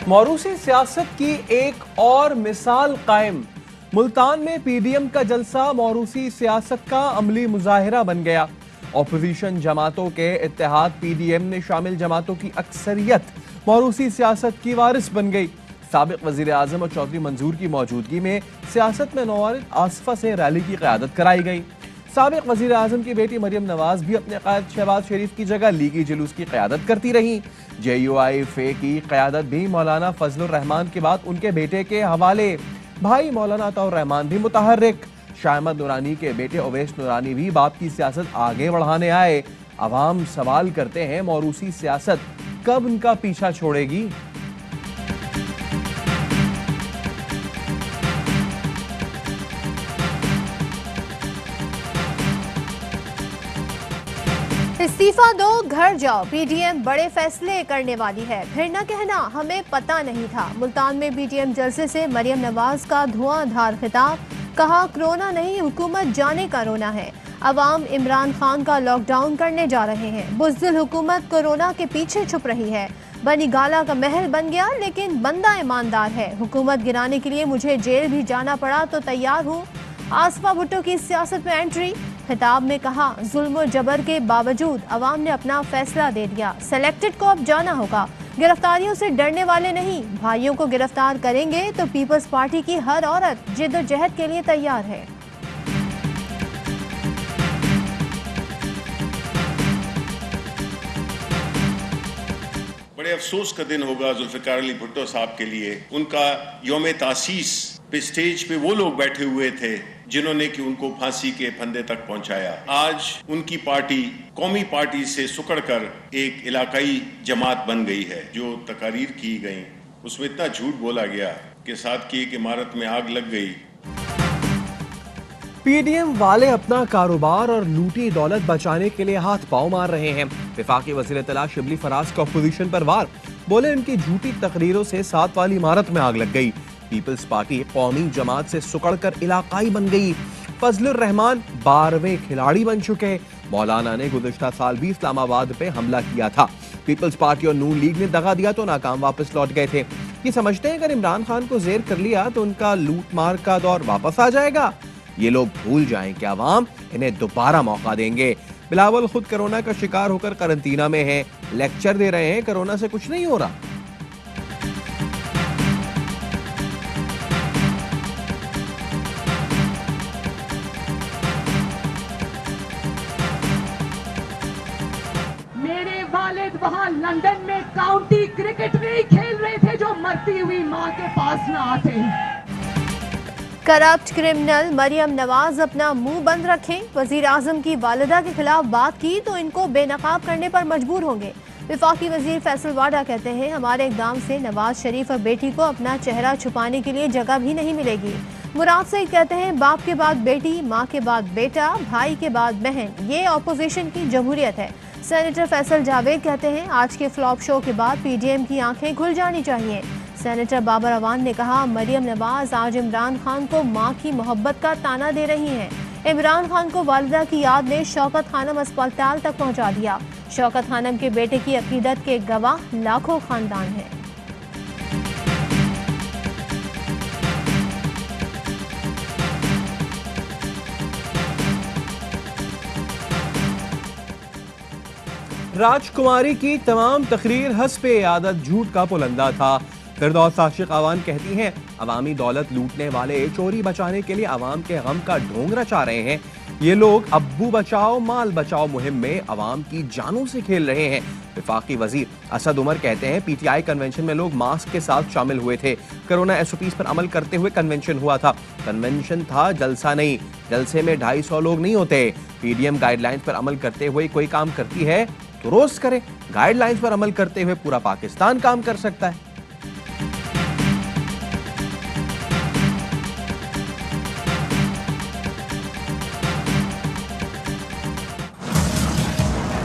मौरूसी सियासत की एक और मिसाल कायम। मुल्तान में पीडीएम का जलसा मौरूसी सियासत का अमली मुजाहिरा बन गया। ऑपोजिशन जमातों के इत्तेहाद पीडीएम ने शामिल जमातों की अक्सरियत मौरूसी सियासत की वारिस बन गई। साबिक वजीर आजम और चौधरी मंजूर की मौजूदगी में सियासत में नौवारिद आसफा से रैली की क़यादत कराई गई। साबिक वजीर आजम की बेटी मरियम नवाज भी अपने कायद शहबाज शरीफ की जगह लीगी जुलूस की क़यादत करती रहीं। JUI-FA की क़यादत भी मौलाना फजलुर रहमान के बाद उनके बेटे के हवाले। भाई मौलाना अताउर रहमान भी मुतहर्रिक। शाह अहमद नूरानी के बेटे ओवैस नूरानी भी बाप की सियासत आगे बढ़ाने आए। अवाम सवाल करते हैं, मौरूसी सियासत कब उनका पीछा छोड़ेगी? इस्तीफा दो, घर जाओ। पीडीएम बड़े फैसले करने वाली है, फिर न कहना हमें पता नहीं था। मुल्तान में पीडीएम जलसे से मरियम नवाज का धुआंधार खिताब। कहा, कोरोना नहीं, हुकूमत जाने का रोना है। अवाम इमरान खान का लॉकडाउन करने जा रहे हैं। बुज़दिल हुकूमत कोरोना के पीछे छुप रही है। बनी गाला का महल बन गया, लेकिन बंदा ईमानदार है। हुकूमत गिराने के लिए मुझे जेल भी जाना पड़ा तो तैयार हूँ। आसफा भुट्टो की सियासत में एंट्री। खिताब में कहा, जुल्म और जबर के बावजूद अवाम ने अपना फैसला दे दिया। सेलेक्टेड को अब जाना होगा। गिरफ्तारियों से डरने वाले नहीं, भाइयों को गिरफ्तार करेंगे तो पीपल्स पार्टी की हर औरत जिद्दोजहद के लिए तैयार है। बड़े अफसोस का दिन होगा जुल्फिकार अली भुट्टो साहब के लिए। उनका यौम तासीस पे स्टेज पे वो लोग बैठे हुए थे जिन्होंने कि उनको फांसी के फंदे तक पहुंचाया। आज उनकी पार्टी कौमी पार्टी से सुकड़कर एक इलाकाई जमात बन गई है। जो तकारीर की गई उसमें इतना झूठ बोला गया कि साथ की एक इमारत में आग लग गई। पीडीएम वाले अपना कारोबार और लूटी दौलत बचाने के लिए हाथ पांव मार रहे हैं। वफाकी वज़ीर इत्तला शिबली फराज का अपोजिशन पर वार। बोले, उनकी झूठी तकरीरों से 7 वाली इमारत में आग लग गई। पीपल्स पार्टी कौमी जमात से सुकड़कर इलाकाई बन गई। फजलुर रहमान 12वें खिलाड़ी बन चुके। मौलाना ने गुज़श्ता साल भी इस्लामाबाद पे हमला किया था। पीपल्स पार्टी और नून लीग ने दगा दिया तो नाकाम वापस लौट गए थे। ये समझते हैं अगर इमरान खान को जेर कर लिया तो उनका लूट मार का दौर वापस आ जाएगा। ये लोग भूल जाएं कि अवाम इन्हें दोबारा मौका देंगे। बिलावल खुद कोरोना का शिकार होकर करंटीना में हैं। लेक्चर दे रहे हैं कोरोना से कुछ नहीं हो रहा। वहाँ लंदन में काउंटी क्रिकेट में ही खेल रहे थे जो मरती हुई माँ के पास न आते। करप्ट क्रिमिनल मरियम नवाज अपना मुंह बंद रखें। वजीर आजम की वालिदा के खिलाफ बात की तो इनको बेनकाब करने पर मजबूर होंगे। वफाकी वजीर फैसल वाडा कहते हैं, हमारे इकदाम से नवाज शरीफ और बेटी को अपना चेहरा छुपाने के लिए जगह भी नहीं मिलेगी। मुराद सईद कहते हैं, बाप के बाद बेटी, माँ के बाद बेटा, भाई के बाद बहन, ये ऑपोजिशन की जमहूरियत है। सेनेटर फैसल जावेद कहते हैं, आज के फ्लॉप शो के बाद पीडीएम की आंखें खुल जानी चाहिए। सेनेटर बाबर अवान ने कहा, मरियम नवाज आज इमरान खान को मां की मोहब्बत का ताना दे रही हैं। इमरान खान को वालिदा की याद ने शौकत खानम अस्पताल तक पहुंचा दिया। शौकत खानम के बेटे की अकीदत के गवाह लाखों खानदान हैं। राजकुमारी की तमाम तकरीर हस्बे आदत झूठ का पुलंदा था। फिरदौस आशिक आवान कहती हैं, अवामी दौलत लूटने वाले चोरी बचाने के लिए अवाम के गम का ढोंग रचा रहे हैं। ये लोग अब्बू बचाओ माल बचाओ मुहिम में अवाम की जानों से खेल रहे हैं। वफाकी वजीर असद उमर कहते हैं, PTI कन्वेंशन में लोग मास्क के साथ शामिल हुए थे। कोरोना SOPs पर अमल करते हुए कन्वेंशन हुआ था। कन्वेंशन था, जलसा नहीं। जलसे में 250 लोग नहीं होते। PDM गाइडलाइंस पर अमल करते हुए कोई काम करती है तो रोज करे। गाइडलाइंस पर अमल करते हुए पूरा पाकिस्तान काम कर सकता है।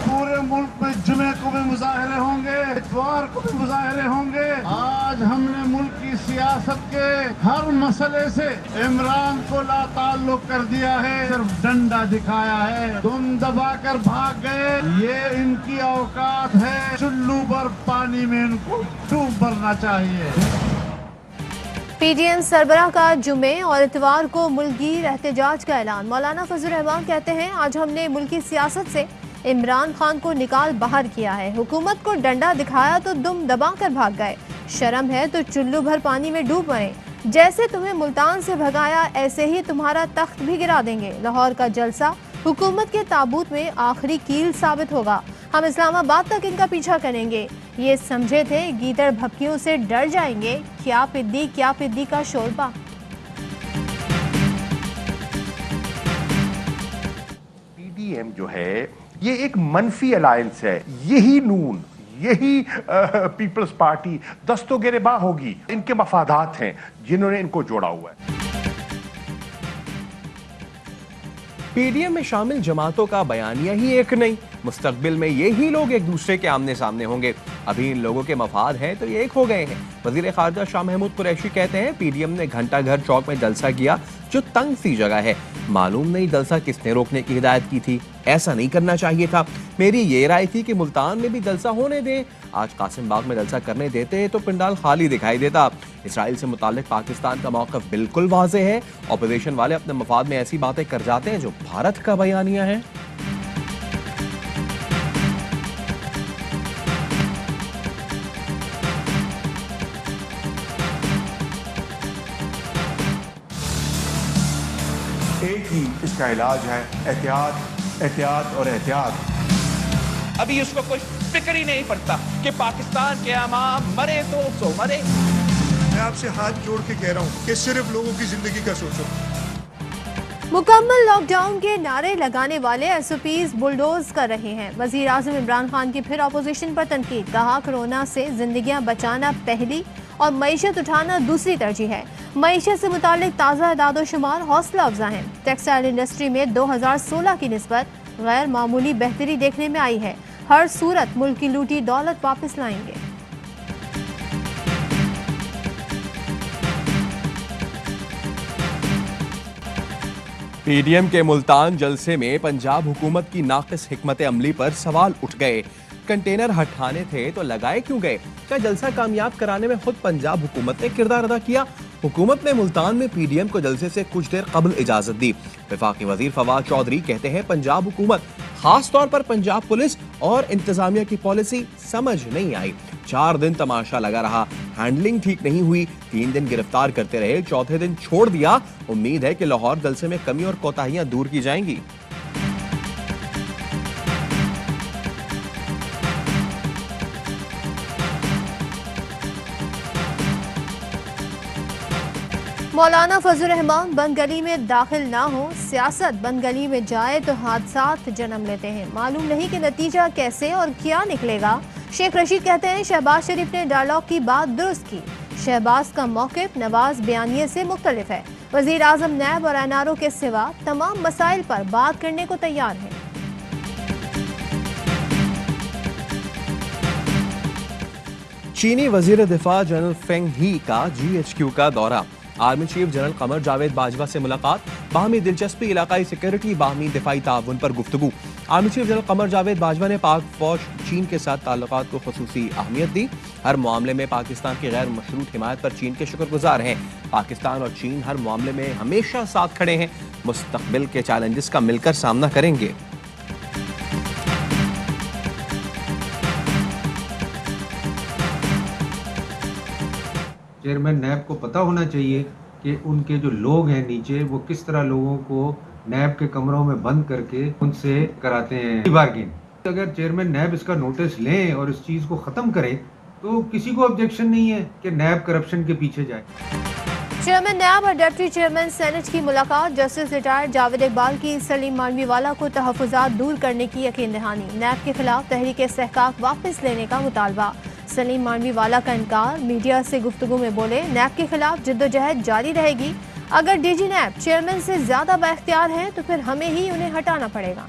पूरे मुल्क में जुमे को भी मुजाहरे होंगे, इतवार को भी मुजाहरे होंगे। आज हमने मुल्क की की सियासत के हर मसले से इमरान को लाताल्लुक कर दिया है, सिर्फ डंडा दिखाया है, तुम दबाकर भाग गए। ये इनकी औकात है, चुल्लू भर पानी में इनको डूब मरना चाहिए। पीडीएम सरबराह का जुमे और इतवार को मुल्की एहतजाज का ऐलान। मौलाना फजल रहमान कहते हैं, आज हमने मुल्की सियासत से इमरान खान को निकाल बाहर किया है। हुकूमत को डंडा दिखाया तो दुम दबा कर भाग गए। शर्म है तो चुल्लू भर पानी में डूब मरे। जैसे तुम्हें मुल्तान से भगाया ऐसे ही तुम्हारा तख्त भी गिरा देंगे। लाहौर का जलसा हुकूमत के ताबूत में आखिरी कील साबित होगा। हम इस्लामाबाद तक इनका पीछा करेंगे। ये समझे थे गीदड़ भपकियों से डर जाएंगे। क्या पिद्दी का शोरबा। पीडीएम जो है ये एक मनफी अलायंस है। यही नून, यही पीपल्स पार्टी दस्तो गिरेबां होगी। इनके मफादात हैं जिन्होंने इनको जोड़ा हुआ है। पीडीएम में शामिल जमातों का बयानिया ही एक नहीं। मुस्तकबिल में यही लोग एक दूसरे के आमने सामने होंगे। अभी इन लोगों के मफाद हैं तो ये एक हो गए हैं। वजीर खारजा शाह महमूद कुरैशी कहते हैं, पीडीएम ने घंटा घर चौक में जलसा किया जो तंग सी जगह है। मालूम नहीं जलसा किसने रोकने की हिदायत की थी। ऐसा नहीं करना चाहिए था। मेरी ये राय थी कि मुल्तान में भी जलसा होने दें। आज कासिम बाग में जलसा करने देते तो पिंडाल खाली दिखाई देता। इसराइल से मुताल्लिक पाकिस्तान का मौक़िफ़ बिल्कुल वाज़े है। ऑपोजिशन वाले अपने मफाद में ऐसी बातें कर जाते हैं जो भारत का बयानिया है। एक ही इसका इलाज है, एहतियात, एहतियात और एहतियात। अभी उसको कोई फिक्र ही नहीं पड़ता कि पाकिस्तान के अवाम मरे तो सो मरे। मैं आपसे हाथ जोड़ के कह रहा हूँ कि सिर्फ लोगों की जिंदगी का सोचो। मुकम्मल लॉकडाउन के नारे लगाने वाले एसओपीज बुलडोज कर रहे हैं। वजीर आजम इमरान खान की फिर अपोजिशन पर तनकीद। कहा, कोरोना से जिंदगियां बचाना पहली और मईशत उठाना दूसरी तरजीह है। मईशत से मुतालिक ताज़ा इदाद-ओ-शुमार हौसला अफजा हैं। टेक्सटाइल इंडस्ट्री में 2016 की निस्बत गैर मामूली बेहतरी देखने में आई है। हर सूरत मुल्क की लूटी दौलत वापस लाएंगे। पीडीएम के मुल्तान जलसे में पंजाब हुकूमत की नाक़िस हिकमत अमली पर सवाल उठ गए। कंटेनर हटाने थे तो लगाए क्यों गए? क्या जलसा कामयाब कराने में खुद पंजाब हुकूमत ने किरदार अदा किया? हुकूमत ने मुल्तान में पीडीएम को जलसे से कुछ देर कबल इजाजत दी। वफाकी वजीर फवाद चौधरी कहते हैं, पंजाब हुकूमत खास तौर पर पंजाब पुलिस और इंतजामिया की पॉलिसी समझ नहीं आई। 4 दिन तमाशा लगा रहा, हैंडलिंग ठीक नहीं हुई। 3 दिन गिरफ्तार करते रहे, चौथे दिन छोड़ दिया। उम्मीद है कि लाहौर जलसे में कमी और कोताहियां दूर की जाएंगी। मौलाना फजल रहमान, बंद गली में दाखिल ना हो। सियासत बंद गली में जाए तो हादसात जन्म लेते हैं। मालूम नहीं कि नतीजा कैसे और क्या निकलेगा। शेख रशीद कहते हैं, शहबाज शरीफ ने डायलॉग की बात दुरुस्त की। शहबाज का मौक़िफ़ नवाज बयानिए से मुख्तलिफ है। वज़ीर आज़म नैब और एनआरओ के सिवा तमाम मसाइल पर बात करने को तैयार है। चीनी वजीर दिफा जनरल फेंग ही का GHQ का दौरा। Army chief general Qamar Javed Bajwa से मुलाकात। बाहमी दिलचस्पी, इलाकाई सिक्योरिटी, बाहमी दिफाई ताउन पर गुफ्तगू। Army chief general Qamar Javed Bajwa ने पाक फौज चीन के साथ ताल्लुकात को खुसूसी अहमियत दी। हर मामले में पाकिस्तान की गैर मशरूत हिमायत पर चीन के शुक्रगुजार हैं। पाकिस्तान और चीन हर मामले में हमेशा साथ खड़े हैं। मुस्तकबिल के चैलेंजेस का मिलकर सामना करेंगे। चेयरमैन नैब को पता होना चाहिए कि उनके जो लोग हैं नीचे, वो किस तरह लोगों को नैब के कमरों में बंद करके उनसे कराते हैं बार्गेन। अगर चेयरमैन नैब इसका नोटिस लें और इस चीज़ को ख़त्म करें तो किसी को ऑब्जेक्शन नहीं है कि नैब करप्शन के पीछे जाए। चेयरमैन नैब और डिप्टी चेयरमैन सेनेट की मुलाकात। जस्टिस रिटायर्ड जावेद इकबाल की सलीम मांडवीवाला को तहफ़्फ़ुज़ात दूर करने की यकीन दहानी। नैब के खिलाफ तहरीक इस्तेहकाक वापस लेने का मुतालबा। सलीम मांडवीवाला का इनकार। मीडिया से गुफ्तगू में बोले, नैब के खिलाफ जिद्दोजहद जारी रहेगी। अगर डीजी नैब चेयरमैन से ज्यादा बाइख्तियार हैं तो फिर हमें ही उन्हें हटाना पड़ेगा।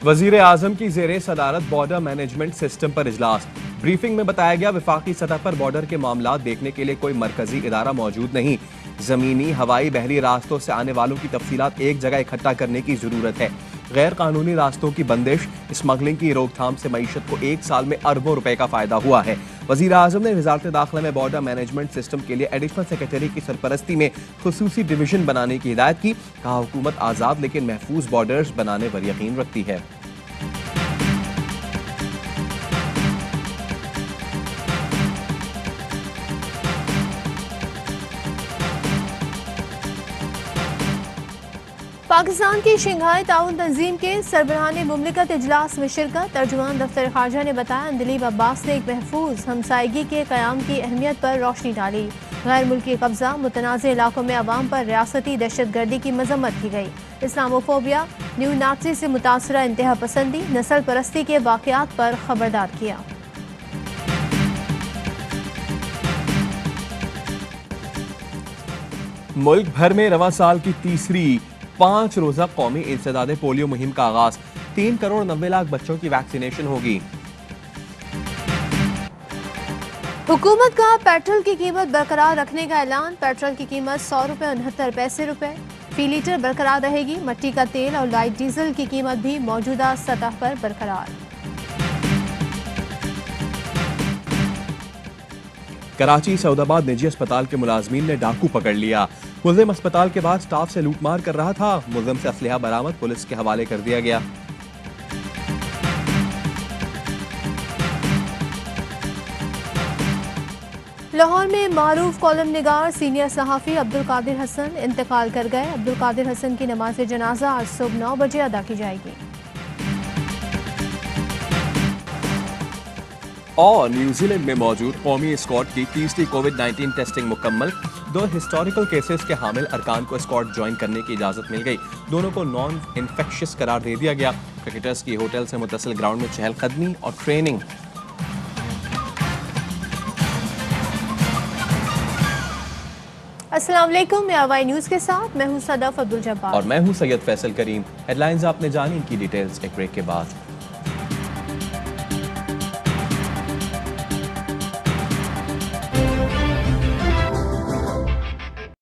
वजीर आजम की जेरे सदारत बॉर्डर मैनेजमेंट सिस्टम पर इजलास। ब्रीफिंग में बताया गया वफाकी सतह पर बॉर्डर के मामला देखने के लिए कोई मरकजी इदारा मौजूद नहीं। जमीनी, हवाई, बहरी रास्तों से आने वालों की तफसीलात एक जगह इकट्ठा करने की जरूरत है। गैर कानूनी रास्तों की बंदिश, स्मगलिंग की रोकथाम से मईशत को एक साल में अरबों रुपए का फायदा हुआ है। वजीर आजम ने वजारत दाखिला में बॉर्डर मैनेजमेंट सिस्टम के लिए एडिशनल सेक्रेटरी की सरपरस्ती में खुसूसी डिवीजन बनाने की हिदायत की। कहा हुकूमत आजाद लेकिन महफूज बॉर्डर्स बनाने पर यकीन रखती है। पाकिस्तान की शंघाई ताउन तंजीम के सरबराहान मुमलिकत इजलास में शिरकत। तर्जुमान दफ्तर खारजा ने बताया अंदलीब अब्बास ने एक महफूज हमसायगी के क़याम की अहमियत पर रोशनी डाली। गैर मुल्की कब्जा, मुतनाज़ इलाकों में अवाम पर रियासती दहशत गर्दी की मजम्मत की गई। इस्लामोफोबिया, न्यू नाज़ी से मुतासरा इंतहा पसंदी, नस्ल परस्ती के वाक़यात पर खबरदार किया। मुल्क भर में रवा साल की तीसरी 5 रोजा कौमी इंसदादे पोलियो मुहिम का आगाज। 3 करोड़ 90 लाख बच्चों की वैक्सीनेशन होगी। हुकूमत का पेट्रोल की कीमत बरकरार रखने का ऐलान। पेट्रोल की कीमत 100 रुपए 69 पैसे रुपए फी लीटर बरकरार रहेगी। मट्टी का तेल और लाइट डीजल की कीमत भी मौजूदा सतह पर बरकरार। कराची सऊदाबाद निजी अस्पताल के मुलाजमीन ने डाकू पकड़ लिया। मुल्जिम अस्पताल के बाद स्टाफ से लूटमार कर रहा था। मुल्जिम से असलहा बरामद, पुलिस के हवाले कर दिया गया। लाहौर में मारूफ कॉलम निगार सीनियर सहाफ़ी अब्दुल कादिर हसन इंतकाल कर गए। अब्दुल कादिर हसन की नमाज जनाजा आज सुबह 9 बजे अदा की जाएगी। और न्यूजीलैंड में मौजूद कौमी स्क्वाड की तीसरी कोविड-19 टेस्टिंग मुकम्मल। 2 हिस्टोरिकल केसेस के हामिल अरकान को स्क्वाड ज्वाइन करने की इजाजत मिल गई। दोनों को नॉन इन्फेक्शियस करार दे दिया गया। क्रिकेटर्स की होटल से मुतसिल ग्राउंड में चहलकदमी और ट्रेनिंग। अस्सलाम वालेकुम, मैं आवाई न्यूज़ के साथ मैं हूं सदफ अब्दुल जब्बार और मैं हूं सैयद फैसल करीम। हेडलाइंस आपने जानी, इनकी डिटेल्स एक ब्रेक के बाद।